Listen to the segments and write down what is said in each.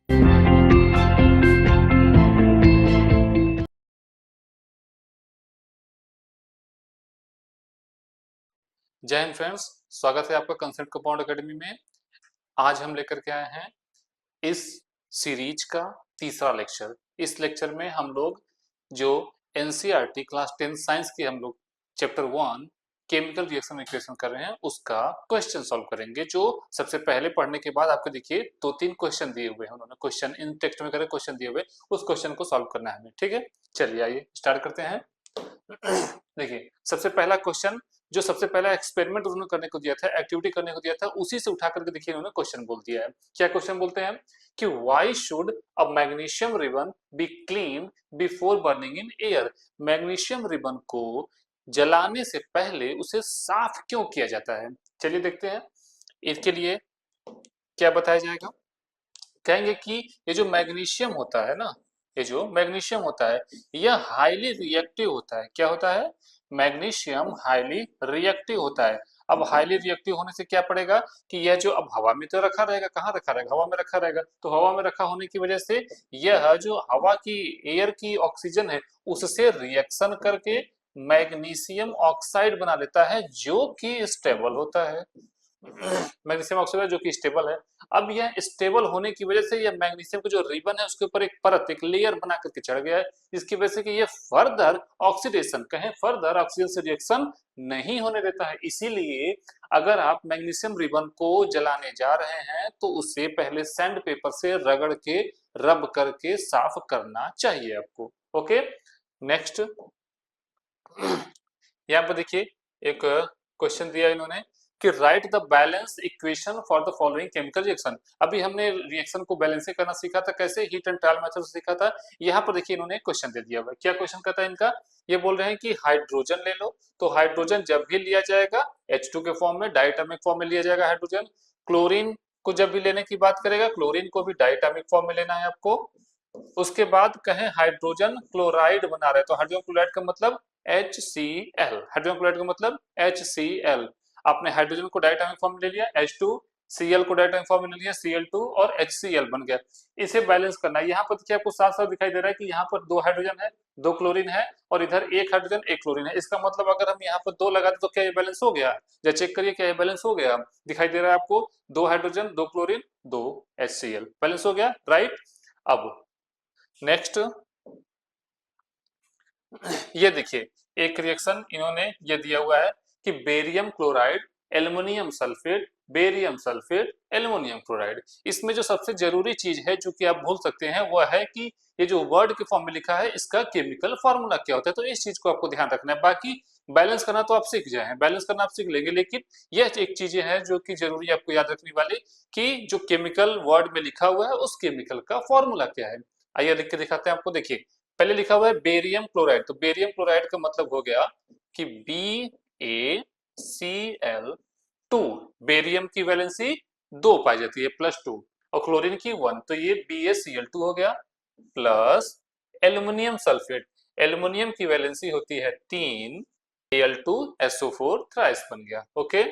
जय हिंद फ्रेंड्स, स्वागत है आपका कंसेप्ट कंपाउंड एकेडमी में। आज हम लेकर के आए हैं इस सीरीज का तीसरा लेक्चर। इस लेक्चर में हम लोग जो एनसीईआरटी क्लास 10 साइंस की हम लोग चैप्टर 1 केमिकल रिएक्शन इक्वेशन कर रहे हैं, उसका क्वेश्चन सॉल्व करेंगे। जो सबसे पहले पढ़ने के बाद आपको देखिए 2-3 क्वेश्चन दिए हुए हैं, उन्होंने क्वेश्चन इन टेक्स्ट में करे क्वेश्चन दिए हुए, उस क्वेश्चन को सॉल्व करना है हमें। ठीक है, चलिए आइए स्टार्ट करते हैं। देखिए सबसे पहला क्वेश्चन, जो सबसे पहला एक्सपेरिमेंट उन्होंने करने को दिया था, एक्टिविटी करने को दिया था, उसी से उठा करके देखिए इन्होंने क्वेश्चन बोल दिया है। क्या क्वेश्चन बोलते हैं कि why should a magnesium ribbon be clean before burning in air. Magnesium ribbon को जलाने से पहले उसे साफ क्यों किया जाता है। चलिए देखते हैं इसके लिए क्या बताया जाएगा। कहेंगे कि ये जो मैग्नीशियम होता है ना, ये जो मैग्नीशियम होता है यह हाईली रिएक्टिव होता है। क्या होता है? मैग्नीशियम हाईली रिएक्टिव होता है। अब हाईली रिएक्टिव होने से क्या पड़ेगा कि यह जो अब हवा में तो रखा रहेगा, कहाँ रखा रहेगा? हवा में रखा रहेगा। तो हवा में रखा होने की वजह से यह जो हवा की एयर की ऑक्सीजन है उससे रिएक्शन करके मैग्नीशियम ऑक्साइड बना लेता है, जो कि स्टेबल होता है। मैग्नीशियम ऑक्साइड जो कि स्टेबल है। अब यह स्टेबल होने की वजह से यह मैग्नीशियम का जो रिबन है उसके ऊपर एक परत, एक लेयर बना करके चढ़ गया है, जिसकी वजह से कि ये फर्दर ऑक्सीडेशन, कहें फर्दर ऑक्सीजन से रिएक्शन नहीं होने देता है। इसीलिए अगर आप मैग्नीशियम रिबन को जलाने जा रहे हैं तो उसे पहले सैंड पेपर से रगड़ के रब करके साफ करना चाहिए आपको। ओके, नेक्स्ट यहाँ पर देखिए एक क्वेश्चन दिया इन्होंने कि right the balance equation for the following chemical reaction. अभी हमने रिएक्शन को बैलेंस करना सीखा था, कैसे? हीट एंड ट्रायल मेथड से सीखा था। यहाँ पर देखिए इन्होंने क्वेश्चन दे दिया हुआ। क्या क्वेश्चन कहता है इनका? ये बोल रहे हैं कि हाइड्रोजन ले लो, तो हाइड्रोजन जब भी लिया जाएगा H2 के फॉर्म में, डायटोमिक फॉर्म में लिया जाएगा हाइड्रोजन। क्लोरीन को जब भी लेने की बात करेगा, क्लोरीन को भी डायटोमिक फॉर्म में लेना है आपको। उसके बाद कहें हाइड्रोजन क्लोराइड बना रहे हैं, तो हाइड्रोजन क्लोराइड का मतलब HCl। हाइड्रोजन क्लोराइड का मतलब HCl। आपने हाइड्रोजन को डायटोमिक फॉर्म में ले लिया H2, Cl को डायटोमिक फॉर्म में ले लिया Cl2 और HCl बन गया। इसे बैलेंस करना है। यहाँ पर देखिए आपको साफ साफ दिखाई दे रहा है कि यहाँ पर 2 हाइड्रोजन है, 2 क्लोरीन है, और इधर 1 हाइड्रोजन 1 क्लोरीन है। इसका मतलब अगर हम यहाँ पर 2 लगाते तो क्या ये बैलेंस हो गया? या चेक करिए क्या ये बैलेंस हो गया? दिखाई दे रहा है आपको 2 हाइड्रोजन 2 क्लोरीन 2 HCl, बैलेंस हो गया, राइट। अब नेक्स्ट ये देखिए एक रिएक्शन इन्होंने ये दिया हुआ है कि barium chloride aluminium sulphate, barium sulphate aluminium chloride. इसमें जो सबसे जरूरी चीज है जो कि आप भूल सकते हैं वो है कि ये जो वर्ड के फॉर्म में लिखा है इसका केमिकल फार्मूला क्या होता है। तो इस चीज को आपको ध्यान रखना है। बाकी बैलेंस करना तो आप सीख जाए, बैलेंस करना आप सीख लेंगे, लेकिन यह एक चीजें हैं जो कि जरूरी आपको याद रखने वाली कि जो केमिकल वर्ड में लिखा हुआ है उस केमिकल का फॉर्मूला क्या है। आइए लिख के दिखाते हैं आपको। देखिए पहले लिखा हुआ है बेरियम क्लोराइड, तो बेरियम क्लोराइड का मतलब हो गया कि BaCl2। बेरियम की वैलेंसी 2 पाई जाती है +2, और क्लोरीन की 1, तो ये BaCl2 हो गया। प्लस एल्युमिनियम सल्फेट, एल्युमिनियम की वैलेंसी होती है 3, Al2SO4 थ्राइस बन गया। ओके,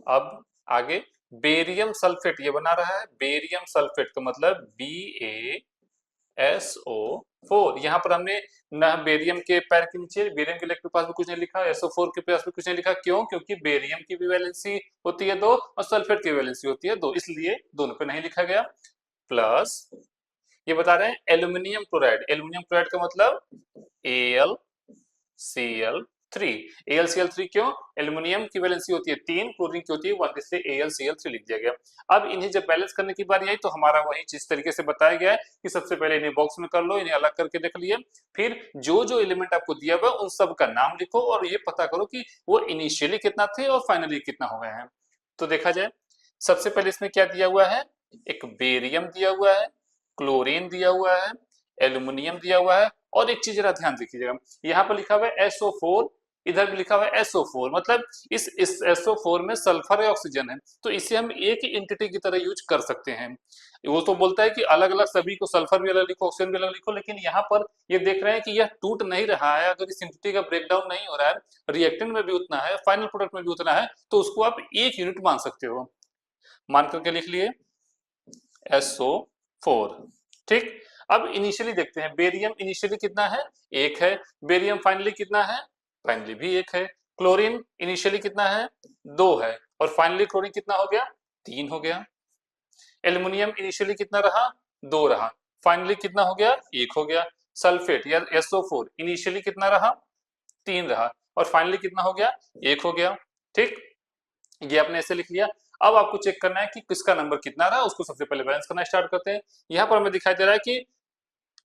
अब आगे बेरियम सल्फेट ये बना रहा है, बेरियम सल्फेट का मतलब BaSO4। यहाँ पर हमने ना बेरियम के पैर के नीचे, बेरियम के लेग के पास भी कुछ नहीं लिखा, SO4 के पास भी कुछ नहीं लिखा। क्यों? क्योंकि बेरियम की भी वैलेंसी होती है 2 और सल्फेट की वैलेंसी होती है 2, इसलिए दोनों पे नहीं लिखा गया। प्लस ये बता रहे हैं एल्यूमिनियम क्लोराइड, एल्यूमिनियम क्लोराइड का मतलब AlCl3। AlCl3 क्यों? एल्युमिनियम की वैलेंसी होती है 3, क्लोरीन की होती है 1, इसलिए AlCl3 लिख दिया गया। अब इन्हें जब बैलेंस करने की बारी आई तो हमारा वही जिस तरीके से बताया गया है कि सबसे पहले इन्हें बॉक्स में कर लो, इन्हें अलग करके देख लिए, फिर जो जो एलिमेंट आपको दिया हुआ उन सब का नाम लिखो और ये पता करो कि वो इनिशियली कितना थे और फाइनली कितना हो गए हैं। तो देखा जाए सबसे पहले इसमें क्या दिया हुआ है, एक बेरियम दिया हुआ है, क्लोरीन दिया हुआ है, एल्यूमिनियम दिया हुआ है, और एक चीज जरा ध्यान दीजिएगा, यहाँ पर लिखा हुआ है SO4, इधर भी लिखा हुआ है SO4, मतलब इस SO4 में सल्फर है, ऑक्सीजन है, तो इसे हम एक ही एंटिटी की तरह यूज कर सकते हैं। वो तो बोलता है कि अलग अलग सभी को सल्फर भी अलग लिखो, ऑक्सीजन भी अलग लिखो, लेकिन यहाँ पर ये देख रहे हैं कि यह टूट नहीं रहा है। अगर इस एंटिटी का ब्रेकडाउन नहीं हो रहा है, रिएक्टेंट में भी उतना है, फाइनल प्रोडक्ट में भी उतना है, तो उसको आप एक यूनिट मान सकते हो। मान करके लिख लिए SO4 4। ठीक, अब इनिशियली देखते हैं, बेरियम इनिशियली कितना है, 1 है। बेरियम फाइनली कितना है, फाइनली भी 1 है। क्लोरीन इनिशियली कितना है, 2 है, और फाइनली क्लोरीन कितना हो गया, 3 हो गया। एल्युमिनियम इनिशियली कितना रहा, 2 रहा, फाइनली कितना हो गया, 1 हो गया। सल्फेट या SO4 इनिशियली कितना रहा, 3 रहा, और फाइनली कितना हो गया, 1 हो गया। ठीक, ये आपने ऐसे लिख लिया। अब आपको चेक करना है कि किसका नंबर कितना रहा, उसको सबसे पहले बैलेंस करना स्टार्ट करते हैं। यहाँ पर हमें दिखाई दे रहा है कि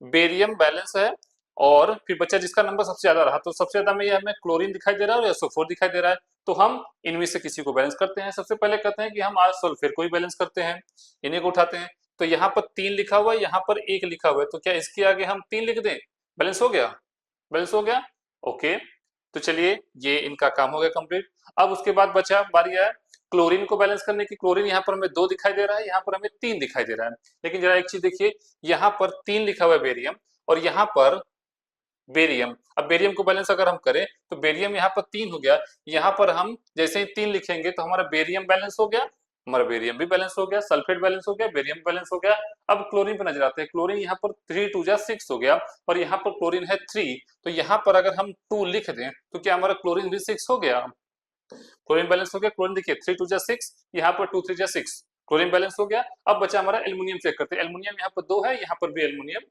बेरियम बैलेंस है, और फिर बच्चा जिसका नंबर सबसे ज्यादा रहा, तो सबसे ज्यादा में ये हमें क्लोरीन दिखाई दे रहा है और SO4 दिखाई दे रहा है। तो हम इनमें से किसी को बैलेंस करते हैं। सबसे पहले कहते हैं कि हम आज सल्फेट को ही बैलेंस करते हैं, इन्हीं को उठाते हैं। तो यहाँ पर 3 लिखा हुआ है, यहाँ पर 1 लिखा हुआ है, तो क्या इसके आगे हम 3 लिख दें, बैलेंस हो गया, बैलेंस हो गया। ओके, तो चलिए ये इनका काम हो गया कंप्लीट। अब उसके बाद बचा बारी है क्लोरीन को बैलेंस करने की। क्लोरीन यहाँ पर हमें 2 दिखाई दे रहा है, यहाँ पर हमें 3 दिखाई दे रहा है। लेकिन जरा एक चीज देखिए, यहाँ पर 3 लिखा हुआ है बेरियम, और यहाँ पर बेरियम। अब बेरियम को बैलेंस अगर हम करें तो बेरियम यहाँ पर 3 हो गया, यहाँ पर हम जैसे ही 3 लिखेंगे तो हमारा बेरियम बैलेंस हो गया, हमारा बेरियम भी बैलेंस हो गया, सल्फेट बैलेंस हो गया, बेरियम बैलेंस हो गया। अब क्लोरीन पर नजर आते हैं। क्लोरीन यहाँ पर 3 2 जा 6 हो गया, और यहाँ पर क्लोरीन है 3, तो यहाँ पर अगर हम 2 लिख दें तो क्या हमारा क्लोरीन भी 6 हो गया, क्लोरीन बैलेंस हो गया। क्लोरीन देखिए 3 2 जा 6, यहाँ पर 2 3 जा 6, क्लोरीन बैलेंस हो गया। अब बचा हमारा एल्युमिनियम चेक करते हैं। एल्युमिनियम यहाँ पर 2 है, यहाँ पर भी एल्युमिनियम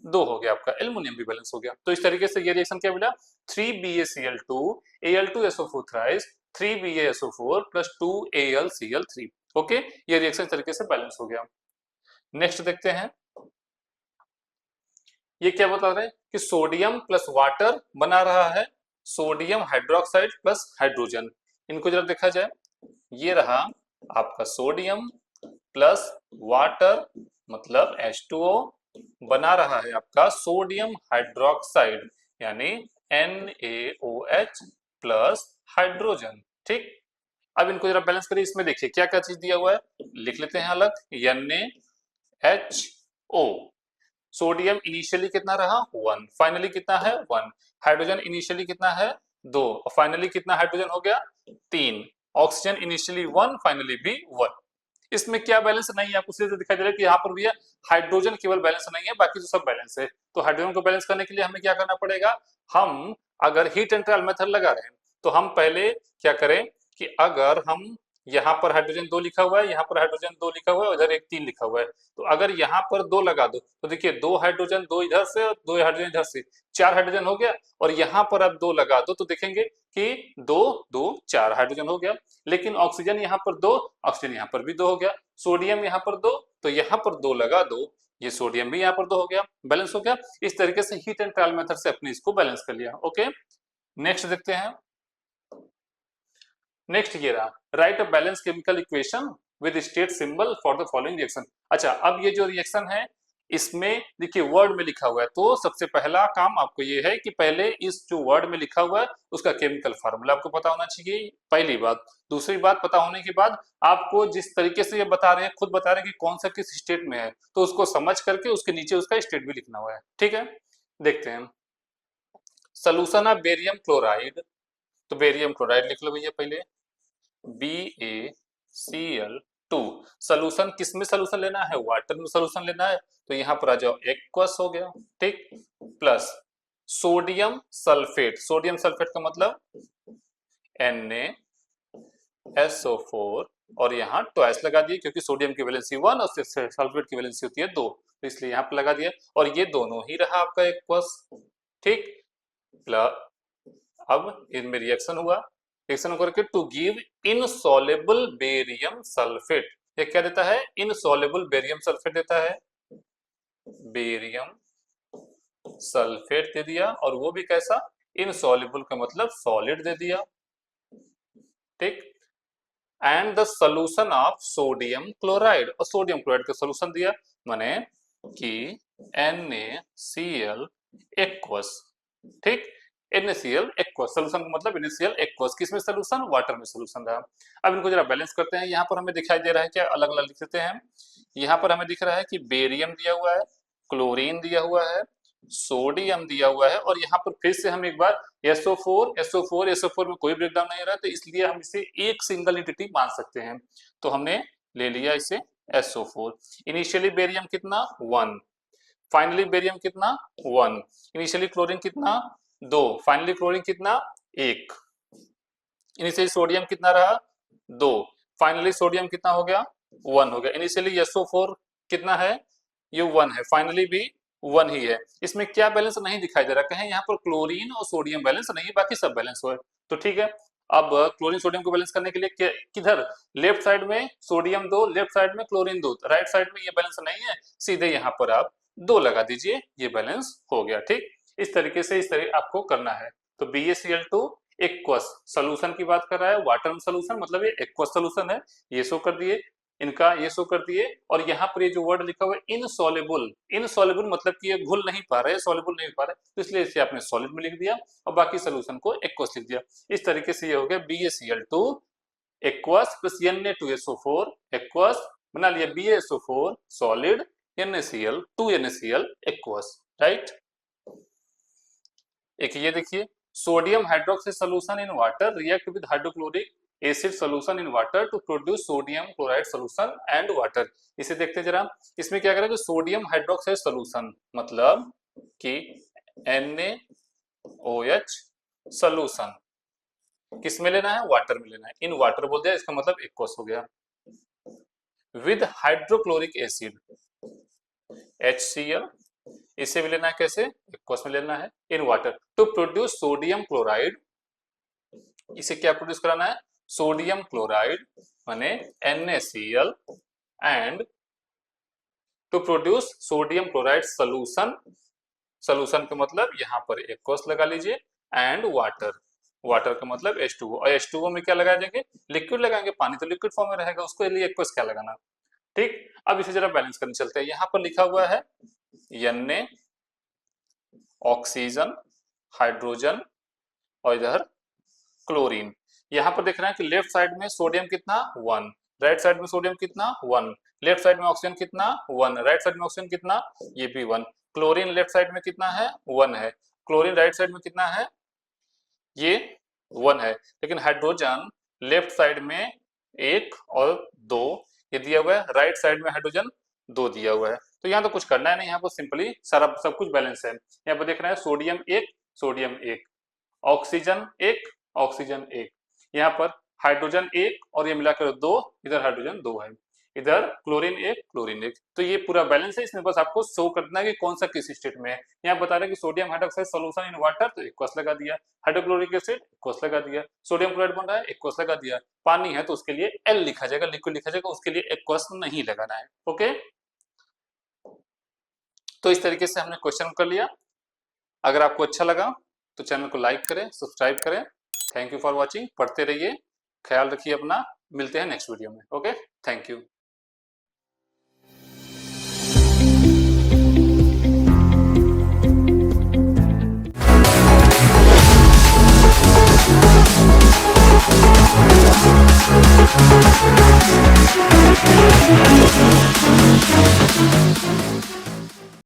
2 हो गया, आपका एल्युमिनियम भी बैलेंस हो गया। तो इस तरीके से ये रिएक्शन क्या मिला, 3BaCl2 Al2SO4 thrice 3BaSO4 plus 2AlCl3। Okay, ये रिएक्शन इस तरीके से बैलेंस हो गया। नेक्स्ट देखते हैं, ये क्या बता रहे हैं कि सोडियम प्लस वाटर बना रहा है, सोडियम हाइड्रोक्साइड प्लस हाइड्रोजन। इनको जरा देखा जाए, ये रहा आपका सोडियम प्लस वाटर मतलब H2O, बना रहा है आपका सोडियम हाइड्रोक्साइड यानी NaOH प्लस हाइड्रोजन। ठीक, अब इनको जरा बैलेंस करिए। इसमें देखिए क्या क्या चीज दिया हुआ है, लिख लेते हैं अलग। NaHO, सोडियम इनिशियली कितना रहा, 1, फाइनली कितना है, 1। हाइड्रोजन इनिशियली कितना है, 2, और फाइनली कितना हाइड्रोजन हो गया, 3। ऑक्सीजन इनिशियली 1, फाइनली भी 1। इसमें क्या बैलेंस नहीं है, आपको सीधे दिखाई दे रहा है कि यहाँ पर भी है हाइड्रोजन केवल बैलेंस नहीं है, बाकी जो सब बैलेंस है। तो हाइड्रोजन को बैलेंस करने के लिए हमें क्या करना पड़ेगा, हम अगर हीट एंड ट्रायल मेथड लगा रहे हैं तो हम पहले क्या करें कि अगर हम यहाँ पर हाइड्रोजन 2 लिखा हुआ है, यहाँ पर हाइड्रोजन 2 लिखा हुआ है, उधर एक 3 लिखा हुआ है, तो अगर यहाँ पर 2 लगा दो तो देखिए 2 हाइड्रोजन 2 इधर से और 2 हाइड्रोजन इधर से, 4 हाइड्रोजन हो गया। और यहाँ पर अब 2 लगा दो तो देखेंगे कि 2 2 4 हाइड्रोजन हो गया। लेकिन ऑक्सीजन यहाँ पर 2, ऑक्सीजन यहाँ पर भी 2 हो गया। सोडियम यहाँ पर 2, तो यहाँ पर 2 लगा दो, ये सोडियम भी यहाँ पर 2 हो गया, बैलेंस हो गया। इस तरीके से हीट एंड ट्रायल मेथड से अपने इसको बैलेंस कर लिया। ओके, नेक्स्ट देखते हैं। नेक्स्ट ये रहा, right a balance chemical equation with state symbol for the following reaction. अच्छा, अब ये जो रिएक्शन है इसमें देखिए वर्ड में लिखा हुआ है, तो सबसे पहला काम आपको ये है कि पहले इस जो वर्ड में लिखा हुआ है उसका केमिकल फार्मूला आपको पता होना चाहिए, पहली बात। दूसरी बात, पता होने के बाद आपको जिस तरीके से ये बता रहे हैं, खुद बता रहे हैं कि कौन सा किस स्टेट में है, तो उसको समझ करके उसके नीचे उसका स्टेट भी लिखना हुआ है। ठीक है, देखते हैं। सोल्यूशन ऑफ बेरियम क्लोराइड, तो बेरियम क्लोराइड लिख लो भैया पहले, BaCl2। सोल्यूशन किस में सोल्यूशन लेना है, वाटर में सोल्यूशन लेना है, तो यहाँ पर आ जाओ एक्वस हो गया। ठीक, plus sodium sulphate, sodium sulphate का मतलब NaSO4, और यहाँ ट्वाइस लगा दिए क्योंकि सोडियम की वैलेंसी 1 और सल्फेट की वैलेंसी होती है 2, तो इसलिए यहाँ पर लगा दिया। और ये दोनों ही रहा आपका एक्वस। ठीक, प्लस अब इनमें रिएक्शन हुआ, रिएक्शन करके to give insoluble barium sulphate. ये क्या देता है, इनसॉल्युबल बेरियम सल्फेट देता है, बेरियम सल्फेट दे दिया, और वो भी कैसा, इनसॉल्युबल का मतलब सॉलिड दे दिया। ठीक, and the solution of sodium chloride, और सोडियम क्लोराइड का सोल्यूशन दिया, माने कि NaCl एक्वस। ठीक, NaCl एक्वस, सोल्यूशन का मतलब NaCl एक्वस, किसमें सोल्यूशन, वाटर में सोल्यूशन रहा। अब इनको जरा बैलेंस करते हैं। यहाँ पर हमें दिखाई दे रहा है क्या, अलग अलग लिख देते हैं। यहाँ पर हमें दिख रहा है कि बेरियम दिया हुआ है, क्लोरीन दिया हुआ है, सोडियम दिया हुआ है, और यहाँ पर फिर से हम एक बार SO4 में कोई ब्रेकडाउन नहीं रहा, तो इसलिए हम इसे एक सिंगल एंटिटी मान सकते हैं। तो हमने ले लिया इसे SO4। इनिशियली बेरियम कितना 1, फाइनली बेरियम कितना 1, इनिशियली क्लोरीन कितना 2, फाइनली क्लोरीन कितना 1, इनिशियली सोडियम कितना रहा 2, फाइनली सोडियम कितना हो गया 1 हो गया, इनिशियली SO4 कितना है ये 1 है, फाइनली भी 1 ही है। इसमें क्या बैलेंस नहीं दिखाई दे रहा, कहीं यहाँ पर क्लोरीन और सोडियम बैलेंस नहीं है, बाकी सब बैलेंस हो है, तो ठीक है। अब क्लोरीन सोडियम को बैलेंस करने के लिए किधर लेफ्ट साइड में सोडियम 2, लेफ्ट साइड में क्लोरीन 2, राइट साइड में ये बैलेंस नहीं है, सीधे यहाँ पर आप 2 लगा दीजिए, ये बैलेंस हो गया। ठीक, इस तरीके से इस तरह आपको करना है। तो BaCl2 एक्वस सोल्यूशन की बात कर रहा है, वाटर में सोल्यूशन मतलब ये एक्वस सोल्यूशन है, ये शो कर दिए, इनका ये शो कर दिए। और यहाँ पर ये जो वर्ड लिखा हुआ है इनसॉल्युबल, इनसॉल्युबल मतलब कि ये घुल नहीं पा रहे, सॉल्युबल नहीं पा रहे, तो इसलिए इसे आपने सॉलिड में लिख दिया और बाकी सोल्यूशन को एक्वस लिख दिया। इस तरीके से ये हो गया BaCl2 aqueous plus Na2SO4 aqueous, बना लिया BaSO4 solid, NaCl 2NaCl aqueous, right. एक ये देखिए, sodium hydroxide solution in water react with hydrochloric acid solution in water to produce sodium chloride solution and water. इसे देखते जरा, इसमें क्या करेगा, सोडियम हाइड्रोक्साइड सॉल्यूशन मतलब कि NaOH सॉल्यूशन किस में लेना है, वाटर में लेना है, इन वाटर बोल दिया, इसका मतलब एक्वस हो गया। विद हाइड्रोक्लोरिक एसिड HCl, इसे भी लेना है कैसे, एक्वस में लेना है, in water to produce sodium chloride, इसे क्या प्रोड्यूस कराना है, सोडियम क्लोराइड माने NaCl and to produce sodium chloride solution, solution का मतलब यहाँ पर एक्वस लगा लीजिए, एंड वाटर, वाटर का मतलब H2O, और H2O में क्या लगा देंगे, लिक्विड लगाएंगे, पानी तो लिक्विड फॉर्म में रहेगा, उसके लिए एक्वस क्या लगाना। ठीक, अब इसे जरा बैलेंस करने चलते हैं। यहाँ पर लिखा हुआ है Na ऑक्सीजन हाइड्रोजन और इधर क्लोरीन। यहाँ पर देख रहे हैं कि लेफ्ट साइड में सोडियम कितना 1, राइट साइड में सोडियम कितना 1, लेफ्ट साइड में ऑक्सीजन कितना 1, राइट साइड में ऑक्सीजन कितना, ये भी 1, क्लोरीन लेफ्ट साइड में कितना है 1 है, क्लोरीन राइट साइड में कितना है, ये 1 है, लेकिन हाइड्रोजन लेफ्ट साइड में 1 और 2 ये दिया हुआ है, राइट साइड में हाइड्रोजन 2 दिया हुआ है। तो यहाँ तो कुछ करना है नहीं, यहाँ पर सिंपली सारा सब कुछ बैलेंस है। यहाँ पर देख रहे हैं सोडियम 1 सोडियम 1, ऑक्सीजन 1 ऑक्सीजन 1, यहाँ पर हाइड्रोजन 1 और ये मिलाकर 2, इधर हाइड्रोजन 2 है, इधर क्लोरीन 1 क्लोरीन 1, तो ये पूरा बैलेंस है। इसमें बस आपको शो करना है कि कौन सा किस स्टेट में है। यहाँ बता रहे हैं कि sodium hydroxide solution in water, तो एक्वस लगा दिया, हाइड्रोक्लोरिक एसिड एक्वस लगा दिया, सोडियम क्लोराइड बन रहा है एक्वस लगा दिया, पानी है तो उसके लिए L लिखा जाएगा, लिक्विड लिखा जाएगा, उसके लिए एक्वस नहीं लगाना है। ओके, तो इस तरीके से हमने क्वेश्चन कर लिया। अगर आपको अच्छा लगा तो चैनल को लाइक करें, सब्सक्राइब करें। थैंक यू फॉर वॉचिंग, पढ़ते रहिए, ख्याल रखिए अपना, मिलते हैं नेक्स्ट वीडियो में। Okay, thank you.